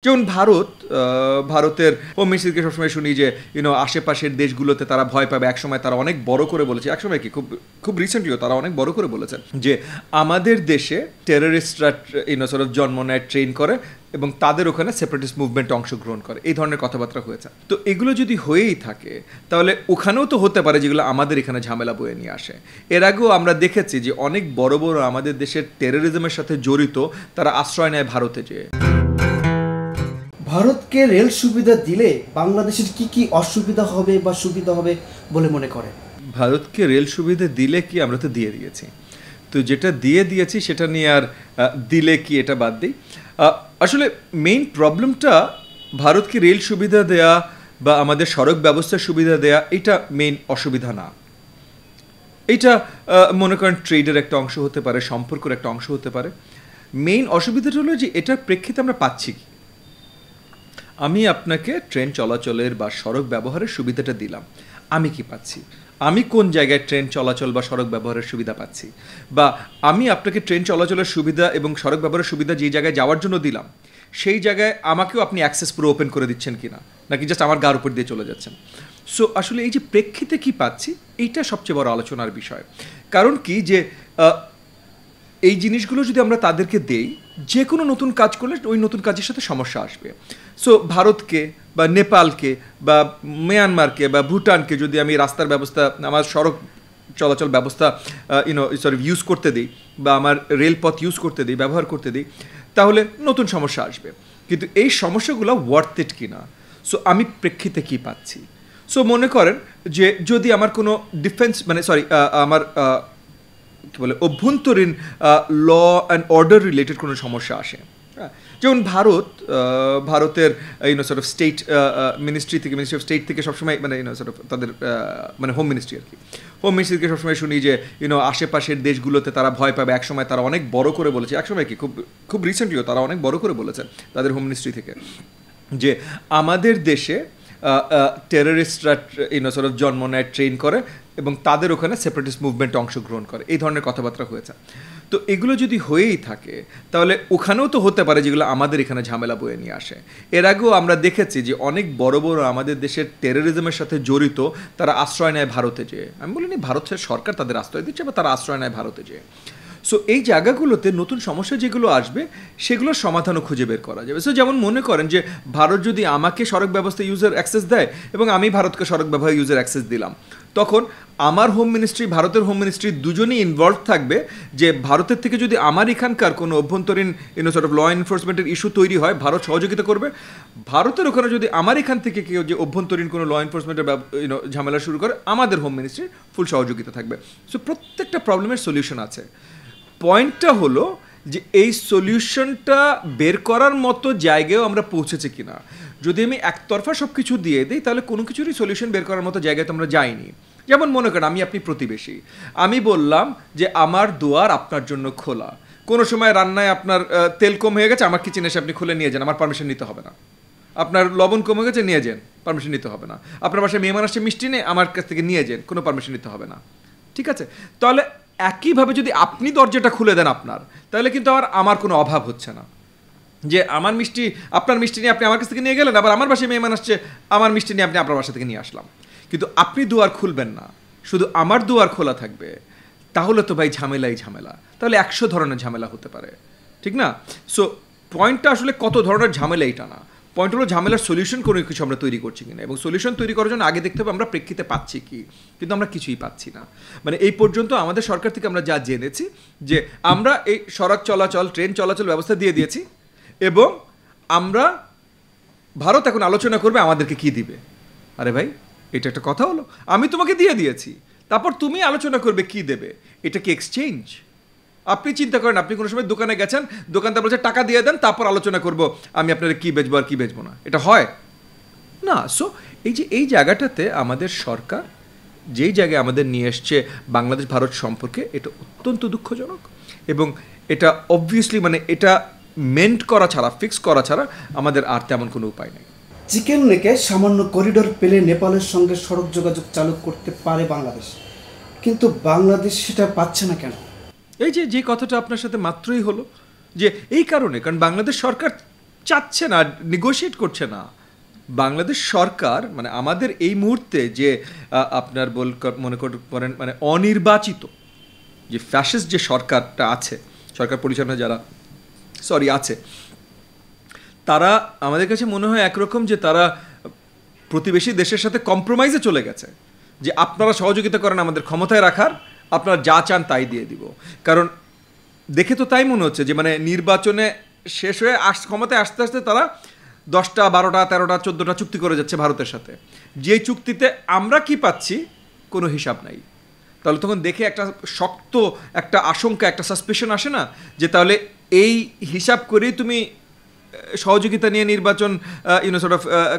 যেমন ভারতের হোম মিনিস্ট্রিকে সবসময় শুনি যে আশেপাশের দেশগুলোতে তারা ভয় পাবে। একসময় তারা অনেক বড় করে বলেছে, একসময় কি খুব রিসেন্টলিও তারা অনেক বড় করে বলেছেন যে আমাদের দেশে টেররিস্টরা জন্ম নেয়, ট্রেন করে এবং তাদের ওখানে সেপারেটিস্ট মুভমেন্টে অংশগ্রহণ করে, এই ধরনের কথাবার্তা হয়েছে। তো এগুলো যদি হয়েই থাকে তাহলে ওখানেও তো হতে পারে যেগুলো আমাদের এখানে ঝামেলা বয়ে নিয়ে আসে। এর আগেও আমরা দেখেছি যে অনেক বড় বড় আমাদের দেশের টেররিজমের সাথে জড়িত তারা আশ্রয় নেয় ভারতে যেয়ে। ভারতকে রেল সুবিধা দিলে বাংলাদেশের কি কি অসুবিধা হবে বা সুবিধা হবে বলে মনে করেন? ভারতকে রেল সুবিধা দিলে কি, আমরা তো দিয়ে দিয়েছি। তো যেটা দিয়েছি সেটা নিয়ে আর দিলে কি এটা বাদ দিই। আসলে মেইন প্রবলেমটা ভারতকে রেল সুবিধা দেয়া বা আমাদের সড়ক ব্যবস্থার সুবিধা দেয়া এটা মেইন অসুবিধা না। এটা মনে করেন ট্রেডের একটা অংশ হতে পারে, সম্পর্কের একটা অংশ হতে পারে। মেইন অসুবিধাটা হলো যে এটার প্রেক্ষিতে আমরা পাচ্ছি কি। আমি আপনাকে ট্রেন চলাচলের বা সড়ক ব্যবহারের সুবিধাটা দিলাম, আমি কি পাচ্ছি? আমি কোন জায়গায় ট্রেন চলাচল বা সড়ক ব্যবহারের সুবিধা পাচ্ছি? বা আমি আপনাকে ট্রেন চলাচলের সুবিধা এবং সড়ক ব্যবহারের সুবিধা যে জায়গায় যাওয়ার জন্য দিলাম সেই জায়গায় আমাকেও আপনি অ্যাক্সেস পুরো ওপেন করে দিচ্ছেন কিনা, নাকি জাস্ট আমার গার উপর দিয়ে চলে যাচ্ছেন? সো আসলে এই যে প্রেক্ষিতে কি পাচ্ছি এইটা সবচেয়ে বড় আলোচনার বিষয়। কারণ কি যে এই জিনিসগুলো যদি আমরা তাদেরকে দেই, যে কোনো নতুন কাজ করলে ওই নতুন কাজের সাথে সমস্যা আসবে। সো ভারতকে বা নেপালকে বা মিয়ানমারকে বা ভুটানকে যদি আমি রাস্তার ব্যবস্থা, আমার সড়ক চলাচল ব্যবস্থা ইউজ করতে দিই বা আমার রেলপথ ইউজ করতে দিই, ব্যবহার করতে দিই, তাহলে নতুন সমস্যা আসবে। কিন্তু এই সমস্যাগুলো ওয়ার্থ ইট কিনা, সো আমি প্রেক্ষিতে কি পাচ্ছি। সো মনে করেন যে যদি আমার কোনো ডিফেন্স আমার কী বলে অভ্যন্তরীণ ল অ্যান্ড অর্ডার রিলেটেড কোনো সমস্যা আসে, যেমন ভারতের স্টেট মিনিস্ট্রি অফ স্টেট থেকে সবসময় তাদের হোম মিনিস্ট্রি আর কি, হোম মিনিস্ট্রিকে সবসময় শুনি যে আশেপাশের দেশগুলোতে তারা ভয় পাবে। একসময় তারা অনেক বড় করে বলেছে, একসময় কি খুব রিসেন্টলিও তারা অনেক বড় করে বলেছেন তাদের হোম মিনিস্ট্রি থেকে যে আমাদের দেশে টেররিস্টরা জন্ম নেয়, ট্রেন করে এবং তাদের ওখানে সেপারেটিস্ট মুভমেন্টে অংশগ্রহণ করে, এই ধরনের কথাবার্তা হয়েছে। তো এগুলো যদি হয়েই থাকে তাহলে ওখানেও তো হতে পারে যেগুলো আমাদের এখানে ঝামেলা বয়ে নিয়ে আসে। এর আগেও আমরা দেখেছি যে অনেক বড় বড় আমাদের দেশের টেররিজমের সাথে জড়িত তারা আশ্রয় নেয় ভারতে যেয়ে। আমি বলিনি ভারতের সরকার তাদের আশ্রয় দিচ্ছে, বা তারা আশ্রয় নেয় ভারতে যেয়ে। সো এই জায়গাগুলোতে নতুন সমস্যা যেগুলো আসবে সেগুলোর সমাধানও খুঁজে বের করা যাবে। সো যেমন মনে করেন যে ভারত যদি আমাকে সড়ক ব্যবস্থা ইউজার অ্যাক্সেস দেয় এবং আমি ভারতকে সড়ক ব্যবস্থা ইউজার অ্যাক্সেস দিলাম, তখন আমার হোম মিনিস্ট্রি, ভারতের হোম মিনিস্ট্রি দুজনেই ইনভলভ থাকবে যে ভারতের থেকে যদি আমার এখানকার কোনো অভ্যন্তরীণ ল এনফোর্সমেন্টের ইস্যু তৈরি হয়, ভারত সহযোগিতা করবে। ভারতের ওখানে যদি আমার এখান থেকে কেউ যে অভ্যন্তরীণ কোনো ল এনফোর্সমেন্টের ঝামেলা শুরু করে, আমাদের হোম মিনিস্ট্রির ফুল সহযোগিতা থাকবে। সো প্রত্যেকটা প্রবলেমের সলিউশন আছে। পয়েন্টটা হলো যে এই সলিউশনটা বের করার মতো জায়গায়ও আমরা পৌঁছেছি কিনা। যদি আমি একতরফা সব কিছু দিয়ে দিই তাহলে কোনো কিছুরই সলিউশন বের করার মতো জায়গায় তো আমরা যাইনি। যেমন মনে করেন আমি আপনি প্রতিবেশী, আমি বললাম যে আমার দুয়ার আপনার জন্য খোলা, কোনো সময় রান্নায় আপনার তেল কম হয়ে গেছে, আমার কিচেনে এসে আপনি খুলে নিয়ে যান, আমার পারমিশন নিতে হবে না। আপনার লবণ কমে গেছে, নিয়ে যান, পারমিশন নিতে হবে না। আপনার বাসায় মেহমান আসছে, মিষ্টি নেই, আমার কাছ থেকে নিয়ে যান, কোনো পারমিশন নিতে হবে না। ঠিক আছে? তাহলে একইভাবে যদি আপনি দরজাটা খুলে দেন আপনার, তাহলে কিন্তু আমার কোনো অভাব হচ্ছে না যে আমার মিষ্টি, আপনার মিষ্টি নিয়ে আপনি আমার কাছ থেকে নিয়ে গেলেন, আবার আমার বাসায় মেহমান আসছে, আমার মিষ্টি নিয়ে আপনি আপনার বাসা থেকে নিয়ে আসলাম। কিন্তু আপনি দুয়ার খুলবেন না, শুধু আমার দুয়ার খোলা থাকবে, তাহলে তো ভাই ঝামেলাই ঝামেলা। তাহলে 100 ধরনের ঝামেলা হতে পারে, ঠিক না? সো পয়েন্টটা আসলে কত ধরনের ঝামেলা এইটা না, পয়েন্ট হলো ঝামেলার সলিউশন কোনো কিছু আমরা তৈরি করছি কিনা, এবং সলিউশন তৈরি করার জন্য আগে দেখতে হবে আমরা প্রেক্ষিতে পাচ্ছি কি। কিন্তু আমরা কিছুই পাচ্ছি না। এই পর্যন্ত আমাদের সরকার থেকে আমরা যা জেনেছি যে আমরা এই সড়ক চলাচল, ট্রেন চলাচল ব্যবস্থা দিয়ে দিয়েছি, এবং আমরা ভারত এখন আলোচনা করবে আমাদেরকে কি দিবে। আরে ভাই, এটা একটা কথা হলো? আমি তোমাকে দিয়ে দিয়েছি, তারপর তুমি আলোচনা করবে কি দেবে। এটা কি এক্সচেঞ্জ? আপনি চিন্তা করেন, আপনি কোনো সময় দোকানে গেছেন, দোকানদার বলছে টাকা দিয়ে দেন, তারপর আলোচনা করব আমি আপনাদের কি বেচবো আর কি বেচবো না। এটা হয় না। সো এই জায়গাটাতে আমাদের সরকার যেই জায়গায় আমাদের নিয়ে এসছে বাংলাদেশ ভারত সম্পর্কে, এটা অত্যন্ত দুঃখজনক। এবং এটা অবভিয়াসলি এটা মেন্ট করা ছাড়া, ফিক্স করা ছাড়া আমাদের আর তেমন কোনো উপায় নেই। চিকেন নেকে সামান্য করিডোর পেলে নেপালের সঙ্গে সড়ক যোগাযোগ চালু করতে পারে বাংলাদেশ, কিন্তু বাংলাদেশ সেটা পাচ্ছে না কেন? এই যে কথাটা আপনার সাথে মাত্রই হলো, যে এই কারণ বাংলাদেশ সরকার চাচ্ছে না, নেগোশিয়েট করছে না। বাংলাদেশ সরকার মানে আমাদের এই মুহূর্তে যে আপনার মনে করেন মানে অনির্বাচিত যে ফ্যাসিস্ট যে সরকারটা আছে, সরকার পরিচালনা যারা আছে, তারা আমাদের কাছে মনে হয় একরকম যে তারা প্রতিবেশী দেশের সাথে কম্প্রোমাইজে চলে গেছে, যে আপনারা সহযোগিতা করেন আমাদের ক্ষমতায় রাখার, আপনারা যা চান তাই দিয়ে দিব। কারণ দেখে তো তাই মনে হচ্ছে যে মানে নির্বাচনে শেষ হয়ে ক্ষমতায় আসতে আসতে তারা 10টা 12টা 13টা 14টা চুক্তি করে যাচ্ছে ভারতের সাথে, যেই চুক্তিতে আমরা কি পাচ্ছি কোনো হিসাব নাই। তাহলে তখন দেখে একটা শক্ত একটা আশঙ্কা, একটা সাসপিশন আসে না, যে তাহলে এই হিসাব করেই তুমি সহযোগিতা নিয়ে নির্বাচন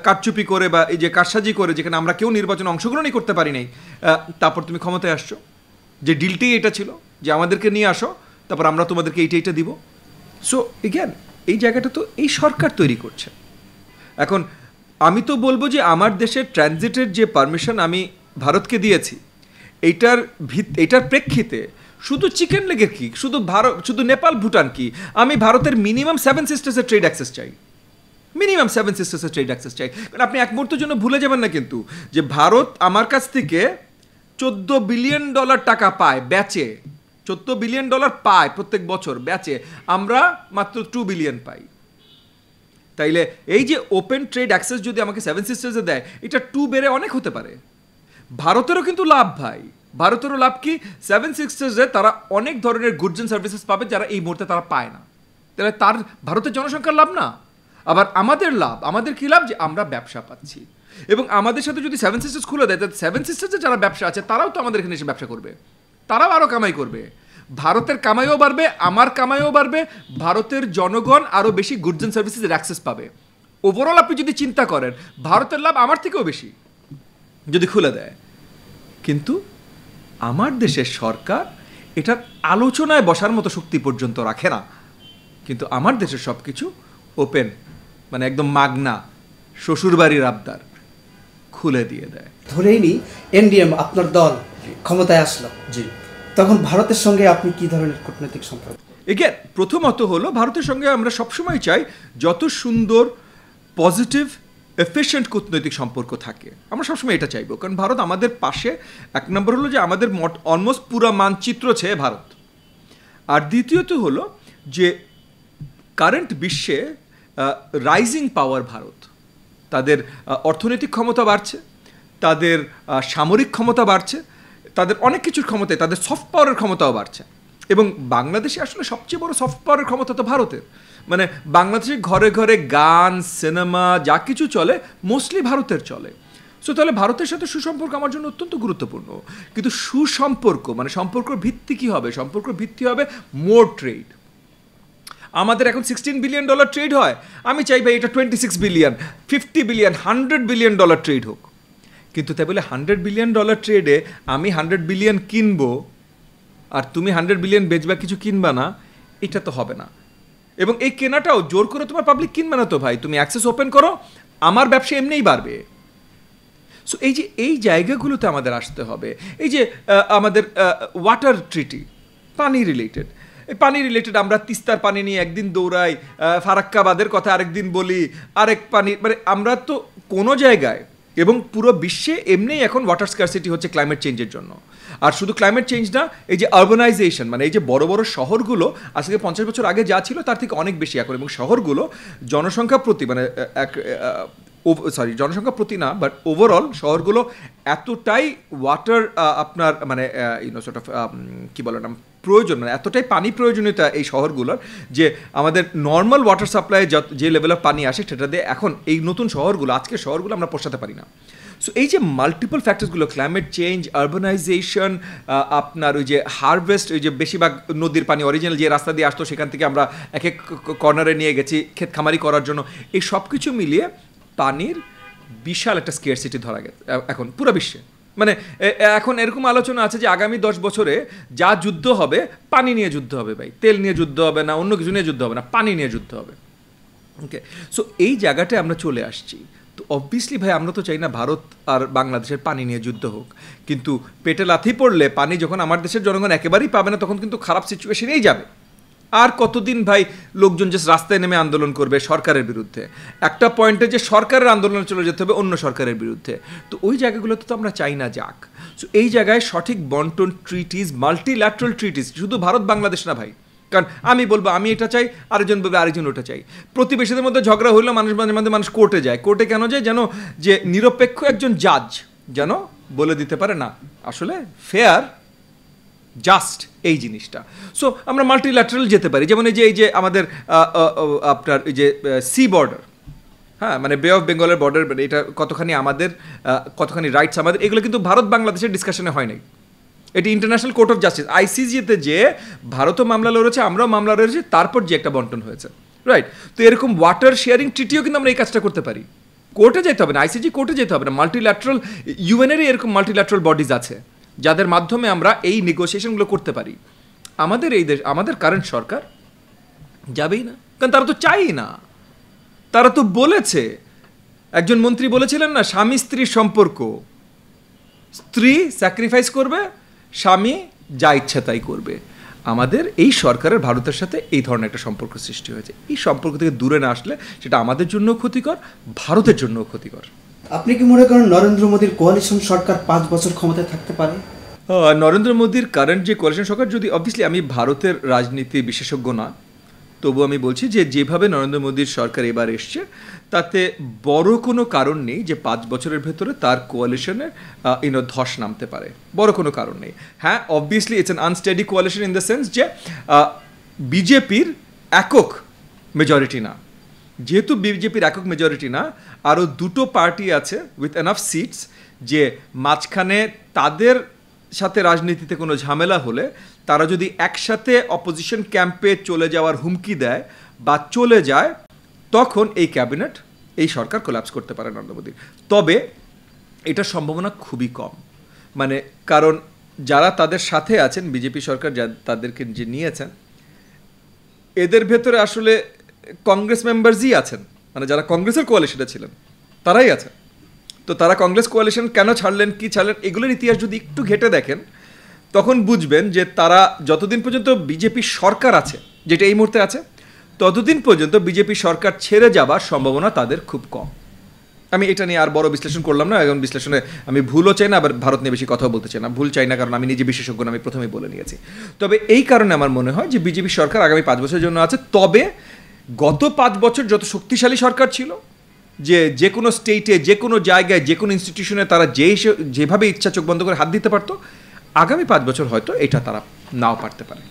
কারচুপি করে বা এই যে কারসাজি করে, যেখানে আমরা কেউ নির্বাচনে অংশগ্রহণই করতে পারি নাই, তারপর তুমি ক্ষমতায় আসছো, যে ডিলটাই এটা ছিল যে আমাদেরকে নিয়ে আসো, তারপর আমরা তোমাদেরকে এইটা দিব। সো এগেন এই জায়গাটা তো এই সরকার তৈরি করছে। এখন আমি তো বলবো যে আমার দেশের ট্রানজিটের যে পারমিশন আমি ভারতকে দিয়েছি, এইটার প্রেক্ষিতে শুধু চিকেন লেগের কি, শুধু নেপাল ভুটান কি, আমি ভারতের মিনিমাম 7 সিস্টার্সের ট্রেড অ্যাক্সেস চাই, মিনিমাম 7 সিস্টার্সের ট্রেড অ্যাক্সেস চাই। কারণ আপনি এক মুহূর্তের জন্য ভুলে যাবেন না কিন্তু যে ভারত আমার কাছ থেকে $14 বিলিয়ন টাকা পায় বেচে, $14 বিলিয়ন পায় প্রত্যেক বছর বেচে, আমরা মাত্র 2 বিলিয়ন পাই। তাইলে এই যে ওপেন ট্রেড অ্যাক্সেস যদি আমাকে 7 সিস্টার্সে দেয়, এটা 2 বেড়ে অনেক হতে পারে। ভারতেরও কিন্তু লাভ ভাই, ভারতেরও লাভ কি, 7 সিস্টার্সে তারা অনেক ধরনের গুডস অ্যান্ড সার্ভিসেস পাবে যারা এই মুহূর্তে তারা পায় না। তাহলে তার ভারতের জনসংখ্যার লাভ না, আবার আমাদের লাভ। আমাদের কি লাভ, যে আমরা ব্যবসা পাচ্ছি। এবং আমাদের সাথে যদি 7 সিস্টার্স খুলে দেয়, তাহলে 7 সিস্টার্সে যারা ব্যবসা আছে তারাও তো আমাদের এখানে এসে ব্যবসা করবে, তারাও আরও কামাই করবে, ভারতের কামাইও বাড়বে, আমার কামাইও বাড়বে, ভারতের জনগণ আরও বেশি গুডস অ্যান্ড সার্ভিসেসের অ্যাক্সেস পাবে। ওভারঅল আপনি যদি চিন্তা করেন, ভারতের লাভ আমার থেকেও বেশি যদি খুলে দেয়। কিন্তু আমার দেশের সরকার এটার আলোচনায় বসার মতো শক্তি পর্যন্ত রাখে না। কিন্তু আমার দেশের সব কিছু ওপেন, মানে একদম মাগনা, শ্বশুরবাড়ির আবদার খুলে দিয়ে দেয়। ধরেই নি এনডিএম আপনার দল ক্ষমতায় আসলো, জি, তখন ভারতের সঙ্গে আপনি কি ধরনের কূটনৈতিক সম্পর্ক? এগেন প্রথমত হলো ভারতের সঙ্গে আমরা সবসময় চাই যত সুন্দর পজিটিভ এফিশিয়েন্ট কূটনৈতিক সম্পর্ক থাকে, আমরা সবসময় এটা চাইবো। কারণ ভারত আমাদের পাশে, এক নম্বর হলো যে আমাদের অলমোস্ট পুরো মানচিত্র ছেয়ে ভারত, আর দ্বিতীয়ত হলো যে কারেন্ট বিশ্বে রাইজিং পাওয়ার ভারত, তাদের অর্থনৈতিক ক্ষমতা বাড়ছে, তাদের সামরিক ক্ষমতা বাড়ছে, তাদের অনেক কিছুর ক্ষমতায়, তাদের সফট পাওয়ারের ক্ষমতাও বাড়ছে। এবং বাংলাদেশে আসলে সবচেয়ে বড় সফট পাওয়ারের ক্ষমতা তো ভারতের, মানে বাংলাদেশে ঘরে ঘরে গান সিনেমা যা কিছু চলে মোস্টলি ভারতের চলে। সো তাহলে ভারতের সাথে সুসম্পর্ক আমার জন্য অত্যন্ত গুরুত্বপূর্ণ। কিন্তু সুসম্পর্ক মানে সম্পর্কর ভিত্তি কী হবে? সম্পর্কর ভিত্তি হবে মোর ট্রেড। আমাদের এখন $16 বিলিয়ন ট্রেড হয়, আমি চাই ভাই এটা 26 বিলিয়ন, 50 বিলিয়ন, $100 বিলিয়ন ট্রেড হোক। কিন্তু তাই বলে $100 বিলিয়ন ট্রেডে আমি 100 বিলিয়ন কিনবো আর তুমি 100 বিলিয়ন বেচবা, কিছু কিনবা না, এটা তো হবে না। এবং এই কেনাটাও জোর করে তোমার পাবলিক কিনবে না তো ভাই, তুমি অ্যাক্সেস ওপেন করো, আমার ব্যবসা এমনিই বাড়বে। সো এই জায়গাগুলোতে আমাদের আসতে হবে। এই যে আমাদের ওয়াটার ট্রিটি, পানি রিলেটেড, এই পানি রিলেটেড আমরা তিস্তার পানি নিয়ে একদিন দৌড়াই, ফারাক্কাবাদের কথা আরেকদিন বলি, আরেক পানি, মানে আমরা তো কোনো জায়গায় এবং পুরো বিশ্বে এমনিই এখন ওয়াটার স্কারসিটি হচ্ছে ক্লাইমেট চেঞ্জের জন্য। আর শুধু ক্লাইমেট চেঞ্জ না, এই যে আরবানাইজেশন, মানে এই যে বড় বড় শহরগুলো আজকে 50 বছর আগে যা ছিল তার থেকে অনেক বেশি এখন, এবং শহরগুলো জনসংখ্যা প্রতি মানে জনসংখ্যা প্রতি না, বাট ওভারঅল শহরগুলো এতটাই ওয়াটার আপনার মানে কী বলে না প্রয়োজন, মানে এতটাই পানি প্রয়োজনীয়তা এই শহরগুলোর, যে আমাদের নর্মাল ওয়াটার সাপ্লাই যে লেভেলের পানি আসে সেটা দিয়ে এখন এই নতুন শহরগুলো, আজকের শহরগুলো আমরা পোষাতে পারি না। সো এই যে মাল্টিপল ফ্যাক্টরসগুলো, ক্লাইমেট চেঞ্জ, আরবানাইজেশন, আপনার ওই যে হারভেস্ট, ওই যে বেশিরভাগ নদীর পানি অরিজিনাল যে রাস্তা দিয়ে আসতো সেখান থেকে আমরা এক এক কর্নারে নিয়ে গেছি ক্ষেত খামারি করার জন্য, এই সব কিছু মিলিয়ে পানির বিশাল একটা স্কেয়ারসিটি ধরা গেছে এখন পুরো বিশ্বে। মানে এখন এরকম আলোচনা আছে যে আগামী 10 বছরে যা যুদ্ধ হবে পানি নিয়ে যুদ্ধ হবে ভাই, তেল নিয়ে যুদ্ধ হবে না, অন্য কিছু নিয়ে যুদ্ধ হবে না, পানি নিয়ে যুদ্ধ হবে। ওকে, সো এই জায়গাটায় আমরা চলে আসছি। তো অবভিয়াসলি ভাই আমরা তো চাই না ভারত আর বাংলাদেশের পানি নিয়ে যুদ্ধ হোক, কিন্তু পেটে লাথি পড়লে পানি যখন আমার দেশের জনগণ একেবারেই পাবে না তখন কিন্তু খারাপ সিচুয়েশনেই যাবে। আর কতদিন ভাই লোকজন যে রাস্তায় নেমে আন্দোলন করবে সরকারের বিরুদ্ধে? একটা পয়েন্টে যে সরকারের আন্দোলনে চলে যেতে হবে অন্য সরকারের বিরুদ্ধে। তো ওই জায়গাগুলোতে তো আমরা চাই না যাক। সো এই জায়গায় সঠিক বন্টন ট্রিটিস, মাল্টিল্যাটারাল ট্রিটিস, শুধু ভারত বাংলাদেশ না ভাই, কারণ আমি বলবো আমি এটা চাই, আরেকজন বলবে আরেকজন ওটা চাই। প্রতিবেশীদের মধ্যে ঝগড়া হইলেও মানুষ মাঝে মাঝে মানুষ কোর্টে যায়। কোর্টে কেন যায়? যেন যে নিরপেক্ষ একজন জাজ যেন বলে দিতে পারে না আসলে ফেয়ার জাস্ট এই জিনিসটা। সো আমরা মাল্টিল্যাটারাল যেতে পারি। যেমন এই যে আমাদের আপনার এই যে সি বর্ডার, হ্যাঁ, মানে বে অফ বেঙ্গলের বর্ডার, এটা কতখানি আমাদের, কতখানি রাইটস আমাদের, এগুলো কিন্তু ভারত বাংলাদেশের ডিসকাশনে হয় নাই। এটি ইন্টারন্যাশনাল কোর্ট অফ জাস্টিস আইসিজিতে যে ভারতও মামলা লড়েছে, আমরাও মামলা লড়েছি, তারপর যে একটা বন্টন হয়েছে, রাইট? তো এরকম ওয়াটার শেয়ারিং ট্রিটিও কিন্তু আমরা এই কাজটা করতে পারি। কোর্টে যেতে হবে না, আইসিজি কোর্টে যেতে হবে না, মাল্টিল্যাটারাল ইউএনেরই এরকম মাল্টিল্যাটারাল বডিজ আছে যাদের মাধ্যমে আমরা এই নেগোসিয়েশনগুলো করতে পারি। আমাদের এই দেশ, আমাদের কারেন্ট সরকার যাবেই না, কারণ তারা তো চাই না। তারা তো বলেছে, একজন মন্ত্রী বলেছিলেন না, স্বামী স্ত্রীর সম্পর্ক, স্ত্রী স্যাক্রিফাইস করবে, স্বামী যা ইচ্ছা তাই করবে। আমাদের এই সরকারের ভারতের সাথে এই ধরনের একটা সম্পর্ক সৃষ্টি হয়েছে। এই সম্পর্ক থেকে দূরে না আসলে সেটা আমাদের জন্য ক্ষতিকর, ভারতের জন্য ক্ষতিকর। আপনি কি মনে করেন নরেন্দ্র মোদীর কোয়ালিশন সরকার 5 বছর ক্ষমতায় থাকতে পারে? নরেন্দ্র মোদীর কারেন্ট যে কোয়ালিশন সরকার, যদি অবভিয়াসলি আমি ভারতের রাজনীতি বিশেষজ্ঞ না, তবু আমি বলছি যে যেভাবে নরেন্দ্র মোদীর সরকার এবার এসছে তাতে বড় কোনো কারণ নেই যে 5 বছরের ভেতরে তার কোয়ালিশনের ধস নামতে পারে, বড় কোনো কারণ নেই। হ্যাঁ, obviously it's an unsteady coalition in the sense যে বিজেপির একক মেজরিটি না, যেহেতু বিজেপির একক মেজরিটি না, আরও দুটো পার্টি আছে উইথ এনাফ সিটস যে মাঝখানে তাদের সাথে রাজনীতিতে কোনো ঝামেলা হলে তারা যদি একসাথে অপোজিশন ক্যাম্পে চলে যাওয়ার হুমকি দেয় বা চলে যায়, তখন এই ক্যাবিনেট, এই সরকার কোল্যাপস করতে পারে নরেন্দ্র মোদীর। তবে এটার সম্ভাবনা খুবই কম, মানে কারণ যারা তাদের সাথে আছেন, বিজেপি সরকার তাদেরকে যে নিয়েছেন, এদের ভেতরে আসলে কংগ্রেস মেম্বারসই আছেন, মানে যারা কংগ্রেসের কোয়ালিশনে ছিলেন তারাই আছেন। তো তারা কংগ্রেস কোয়ালিশন কেন ছাড়লেন, কি ছাড়লেন, এগুলোর ইতিহাস যদি একটু ঘেটে দেখেন তখন বুঝবেন যে তারা যতদিন পর্যন্ত বিজেপি সরকার আছে, যেটা এই মুহূর্তে আছে, ততদিন পর্যন্ত বিজেপি সরকার ছেড়ে যাবার সম্ভাবনা তাদের খুব কম। আমি এটা নিয়ে আর বড় বিশ্লেষণ করলাম না, এখন বিশ্লেষণে আমি ভুলও চাই না, আবার ভারত নিয়ে বেশি কথা বলতে চাই না, ভুল চাই না, কারণ আমি নিজে বিশেষজ্ঞ না, আমি প্রথমেই বলে নিয়েছি। তবে এই কারণে আমার মনে হয় যে বিজেপি সরকার আগামী 5 বছরের জন্য আছে। তবে গত 5 বছর যত শক্তিশালী সরকার ছিল, যে কোনো স্টেটে, যে কোনো জায়গায়, যে কোনো ইনস্টিটিউশনে তারা যেভাবে ইচ্ছা চোখ বন্ধ করে হাত দিতে পারতো, আগামী 5 বছর হয়তো এটা তারা নাও পারতে পারে।